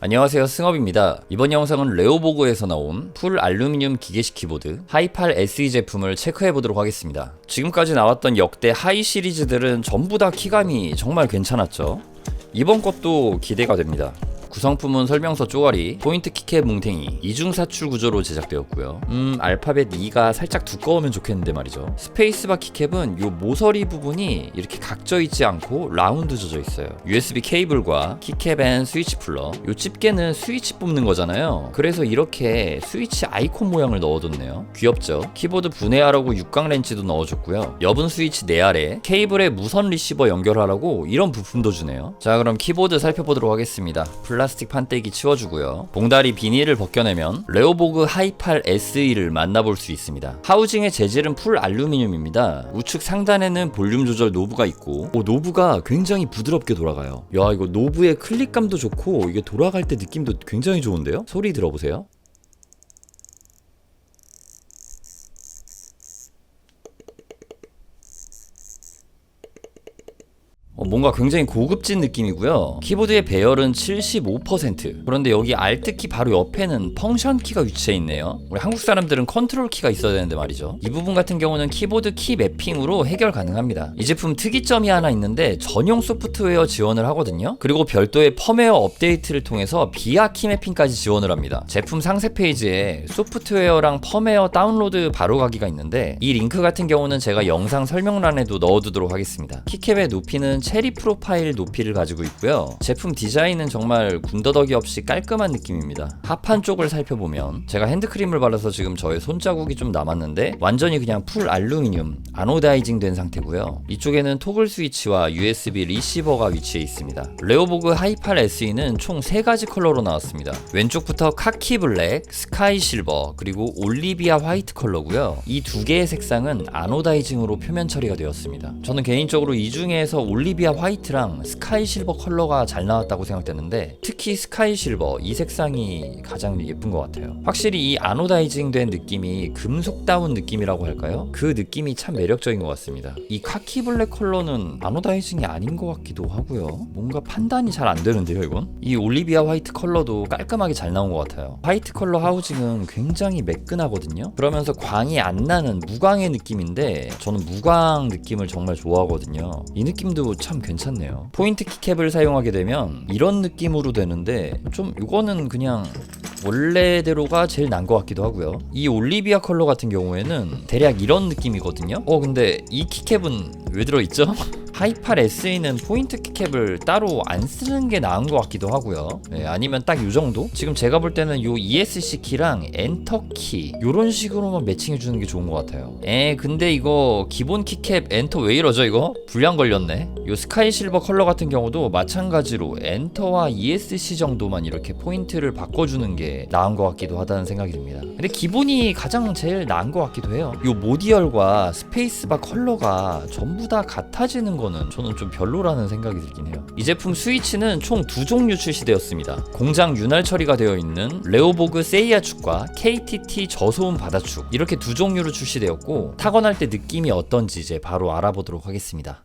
안녕하세요, 승업입니다. 이번 영상은 레오보그에서 나온 풀 알루미늄 기계식 키보드 하이팔 SE 제품을 체크해보도록 하겠습니다. 지금까지 나왔던 역대 하이 시리즈들은 전부 다 키감이 정말 괜찮았죠. 이번 것도 기대가 됩니다. 구성품은 설명서 쪼가리, 포인트 키캡 뭉탱이, 이중사출 구조로 제작되었고요. 알파벳 E가 살짝 두꺼우면 좋겠는데 말이죠. 스페이스바 키캡은 요 모서리 부분이 이렇게 각져 있지 않고 라운드 져져 있어요. USB 케이블과 키캡 앤 스위치 풀러, 요 집게는 스위치 뽑는 거잖아요. 그래서 이렇게 스위치 아이콘 모양을 넣어뒀네요. 귀엽죠? 키보드 분해하라고 육각 렌치도 넣어줬고요. 여분 스위치 내 아래, 케이블에 무선 리시버 연결하라고 이런 부품도 주네요. 자, 그럼 키보드 살펴보도록 하겠습니다. 플라스틱 판때기 치워주고요. 봉다리 비닐을 벗겨내면 레오보그 하이팔 SE를 만나볼 수 있습니다. 하우징의 재질은 풀 알루미늄입니다. 우측 상단에는 볼륨 조절 노브가 있고 노브가 굉장히 부드럽게 돌아가요. 야, 이거 노브의 클릭감도 좋고 이게 돌아갈 때 느낌도 굉장히 좋은데요? 소리 들어보세요. 뭔가 굉장히 고급진 느낌이고요. 키보드의 배열은 75%. 그런데 여기 Alt키 바로 옆에는 펑션 키가 위치해 있네요. 우리 한국 사람들은 컨트롤 키가 있어야 되는데 말이죠. 이 부분 같은 경우는 키보드 키 매핑으로 해결 가능합니다. 이 제품 특이점이 하나 있는데 전용 소프트웨어 지원을 하거든요. 그리고 별도의 펌웨어 업데이트를 통해서 비아 키 매핑까지 지원을 합니다. 제품 상세 페이지에 소프트웨어랑 펌웨어 다운로드 바로가기가 있는데 이 링크 같은 경우는 제가 영상 설명란에도 넣어두도록 하겠습니다. 키캡의 높이는 체리 프로파일 높이를 가지고 있고요. 제품 디자인은 정말 군더더기 없이 깔끔한 느낌입니다. 하판 쪽을 살펴보면 제가 핸드크림을 발라서 지금 저의 손자국이 좀 남았는데 완전히 그냥 풀 알루미늄 아노다이징 된 상태고요. 이쪽에는 토글 스위치와 USB 리시버가 위치해 있습니다. 레오보그 하이팔 SE는 총 3가지 컬러로 나왔습니다. 왼쪽부터 카키 블랙, 스카이 실버, 그리고 올리비아 화이트 컬러고요. 이 두 개의 색상은 아노다이징으로 표면 처리가 되었습니다. 저는 개인적으로 이 중에서 올리비아 화이트랑 스카이 실버 컬러가 잘 나왔다고 생각되는데 특히 스카이 실버 이 색상이 가장 예쁜 것 같아요. 확실히 이 아노다이징 된 느낌이 금속다운 느낌이라고 할까요? 그 느낌이 참 매력적인 것 같습니다. 이 카키 블랙 컬러는 아노다이징이 아닌 것 같기도 하고요. 뭔가 판단이 잘 안 되는데요, 이건? 이 올리비아 화이트 컬러도 깔끔하게 잘 나온 것 같아요. 화이트 컬러 하우징은 굉장히 매끈하거든요. 그러면서 광이 안 나는 무광의 느낌인데 저는 무광 느낌을 정말 좋아하거든요. 이 느낌도 참 괜찮네요. 포인트 키캡을 사용하게 되면 이런 느낌으로 되는데 좀 이거는 그냥 원래대로가 제일 난 것 같기도 하고요. 이 올리비아 컬러 같은 경우에는 대략 이런 느낌이거든요. 근데 이 키캡은 왜 들어있죠? 하이팔 SE는 포인트 키캡을 따로 안 쓰는 게 나은 것 같기도 하고요. 아니면 딱 이 정도? 지금 제가 볼 때는 요 ESC 키랑 엔터 키 요런 식으로만 매칭해 주는 게 좋은 것 같아요. 근데 이거 기본 키캡 엔터 왜 이러죠 이거? 불량 걸렸네. 요 스카이 실버 컬러 같은 경우도 마찬가지로 엔터와 ESC 정도만 이렇게 포인트를 바꿔주는 게 나은 것 같기도 하다는 생각이 듭니다. 근데 기본이 가장 제일 나은 것 같기도 해요. 요 모디얼과 스페이스바 컬러가 전부 다 같아지는 거는 저는 좀 별로라는 생각이 들긴 해요. 이 제품 스위치는 총 2종류 출시되었습니다. 공장 윤활 처리가 되어 있는 레오보그 세이아 축과 KTT 저소음 바다축 이렇게 2종류로 출시되었고 타건할 때 느낌이 어떤지 이제 바로 알아보도록 하겠습니다.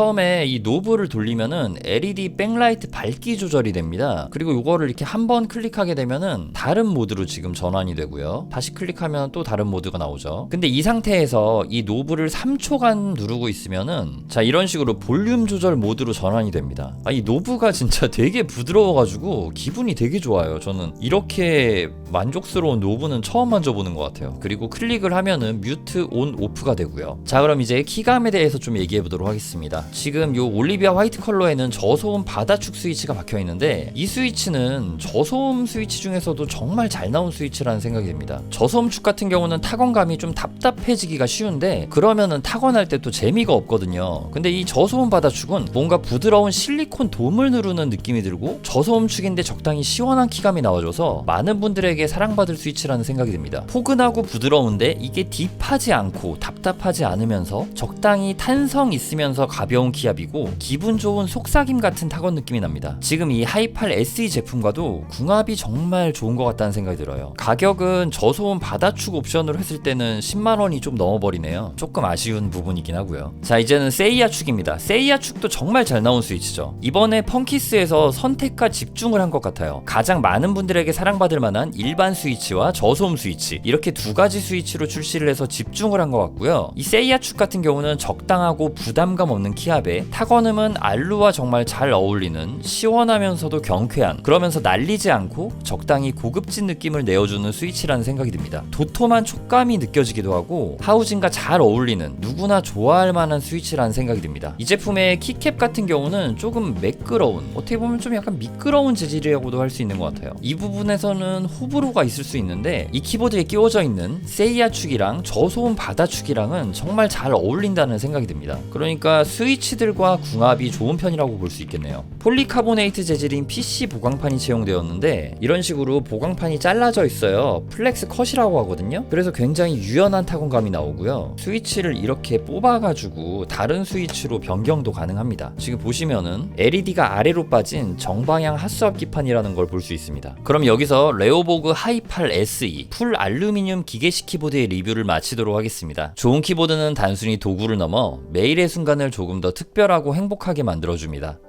처음에 이 노브를 돌리면은 LED 백라이트 밝기 조절이 됩니다. 그리고 이거를 이렇게 한번 클릭하게 되면은 다른 모드로 지금 전환이 되고요. 다시 클릭하면 또 다른 모드가 나오죠. 근데 이 상태에서 이 노브를 3초간 누르고 있으면은 자, 이런 식으로 볼륨 조절 모드로 전환이 됩니다. 이 노브가 진짜 되게 부드러워가지고 기분이 되게 좋아요. 저는 이렇게 만족스러운 노브는 처음 만져보는 것 같아요. 그리고 클릭을 하면은 뮤트 온 오프가 되고요. 자, 그럼 이제 키감에 대해서 좀 얘기해 보도록 하겠습니다. 지금 요 올리비아 화이트 컬러에는 저소음 바다축 스위치가 박혀 있는데 이 스위치는 저소음 스위치 중에서도 정말 잘 나온 스위치라는 생각이 듭니다. 저소음축 같은 경우는 타건감이 좀 답답해지기가 쉬운데 그러면은 타건할 때 또 재미가 없거든요. 근데 이 저소음 바다축은 뭔가 부드러운 실리콘 돔을 누르는 느낌이 들고 저소음축인데 적당히 시원한 키감이 나와줘서 많은 분들에게 사랑받을 스위치라는 생각이 듭니다. 포근하고 부드러운데 이게 딥하지 않고 답답하지 않으면서 적당히 탄성 있으면서 가벼운 키압이고 기분 좋은 속삭임 같은 타건 느낌이 납니다. 지금 이 하이팔 SE 제품과도 궁합이 정말 좋은 것 같다는 생각이 들어요. 가격은 저소음 바다축 옵션으로 했을 때는 10만원이 좀 넘어버리네요. 조금 아쉬운 부분이긴 하고요. 자, 이제는 세이아 축입니다. 세이아 축도 정말 잘 나온 스위치죠. 이번에 펑키스에서 선택과 집중을 한 것 같아요. 가장 많은 분들에게 사랑받을 만한 일반 스위치와 저소음 스위치, 이렇게 두 가지 스위치로 출시를 해서 집중을 한 것 같고요. 이 세이아 축 같은 경우는 적당하고 부담감 없는 키압에 타건음은 알루와 정말 잘 어울리는 시원하면서도 경쾌한, 그러면서 날리지 않고 적당히 고급진 느낌을 내어주는 스위치라는 생각이 듭니다. 도톰한 촉감이 느껴지기도 하고 하우징과 잘 어울리는 누구나 좋아할 만한 스위치라는 생각이 듭니다. 이 제품의 키캡 같은 경우는 조금 매끄러운, 어떻게 보면 좀 약간 미끄러운 재질이라고도 할 수 있는 것 같아요. 이 부분에서는 호불호가 있을 수 있는데 이 키보드에 끼워져 있는 세이아 축이랑 저소음 바다 축이랑은 정말 잘 어울린다는 생각이 듭니다. 그러니까 스위치들과 궁합이 좋은 편이라고 볼 수 있겠네요. 폴리카보네이트 재질인 PC 보강판이 채용되었는데 이런 식으로 보강판이 잘라져 있어요. 플렉스 컷이라고 하거든요. 그래서 굉장히 유연한 타건감이 나오고요. 스위치를 이렇게 뽑아가지고 다른 스위치로 변경도 가능합니다. 지금 보시면은 LED가 아래로 빠진 정방향 하수압기판이라는 걸 볼 수 있습니다. 그럼 여기서 레오보그 하이팔 SE 풀 알루미늄 기계식 키보드의 리뷰를 마치도록 하겠습니다. 좋은 키보드는 단순히 도구를 넘어 매일의 순간을 조금 더 특별하고 행복하게 만들어줍니다.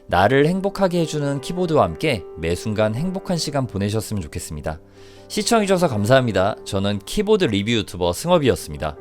나를 행복하게 해주는 키보드와 함께 매 순간 행복한 시간 보내셨으면 좋겠습니다. 시청해주셔서 감사합니다. 저는 키보드 리뷰 유튜버 승업이었습니다.